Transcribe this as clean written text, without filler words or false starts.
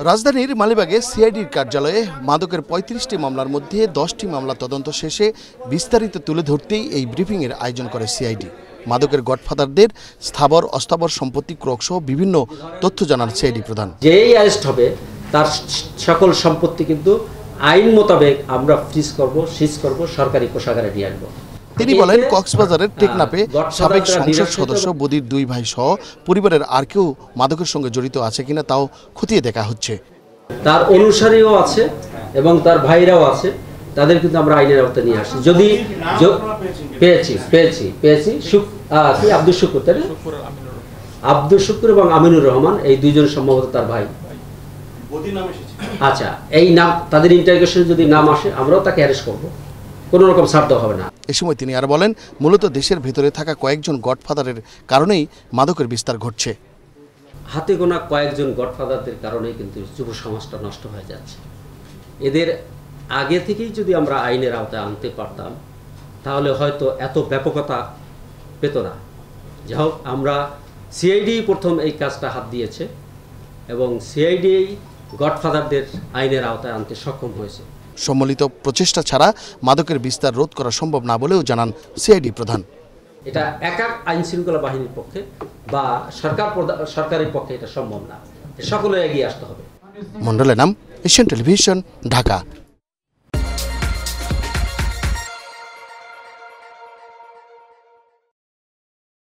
রাজধানীর মালিবাগে সিআইডির কার্যালয়ে মাদকের ৩৫টি মামলার মধ্যে 10টি মামলা তদন্ত শেষে বিস্তারিত তুলে ধরতেই এই ব্রিফিংয়ের আয়োজন করে সিআইডি। মাদকের গডফাদারদের স্থাবর অস্থাবর সম্পত্তি ক্রোক সহ বিভিন্ন তথ্য জানান সিআইডি প্রধান। যেই অ্যারেস্ট হবে তার সকল সম্পত্তি কিন্তু আইন মোতাবেক আমরা সিজ করব, সরকারি কোষাগারে নিয়ে আসবো। তিনি বলেন, কক্সবাজারের টেকনাফে সাবেক সংসদ সদস্য বদির 2 ভাই সহ পরিবারের আর কেউ মাদকের সঙ্গে জড়িত আছে কিনা তাও খতিয়ে দেখা হচ্ছে। তার অনুসারীও আছে এবং তার ভাইরাও আছে, তাদের কিন্তু আমরা আইনের আওতায় নিয়ে আসি। যদি পেয়েছি আব্দুল শুকুর এবং আমিনুর রহমান, এই দুইজন সম্ভবত তার ভাই। আচ্ছা, এই নাম তাদের ইন্টারোগেশনে যদি নাম আসে আমরাও তাকে অ্যারেস্ট করব, কোনো রকম ছাড় দেওয়া হবে না। এ সময় তিনি আর বলেন, মূলত দেশের ভেতরে থাকা কয়েকজন গডফাদারের কারণেই মাদকের বিস্তার ঘটছে। হাতে গোনা কয়েকজন গডফাদারদের কারণেই কিন্তু যুব সমাজটা নষ্ট হয়ে যাচ্ছে। এদের আগে থেকেই যদি আমরা আইনের আওতায় আনতে পারতাম তাহলে হয়তো এত ব্যাপকতা পেত না। যাই হোক, আমরা সিআইডি প্রথম এই কাজটা হাত দিয়েছে এবং সিআইডি গডফাদারদের আইনের আওতায় আনতে সক্ষম হয়েছে। সম্মিলিত প্রচেষ্টা ছাড়া মাদকের বিস্তার রোধ করা সম্ভব না বলেও জানান সিআইডি প্রধান। এটা একা আইন শৃঙ্খলা বাহিনীর পক্ষে বা সরকারের পক্ষে এটা সম্ভব না, সকলে এগিয়ে আসতে হবে। মন্ডলের নাম, এশিয়ান টেলিভিশন, ঢাকা।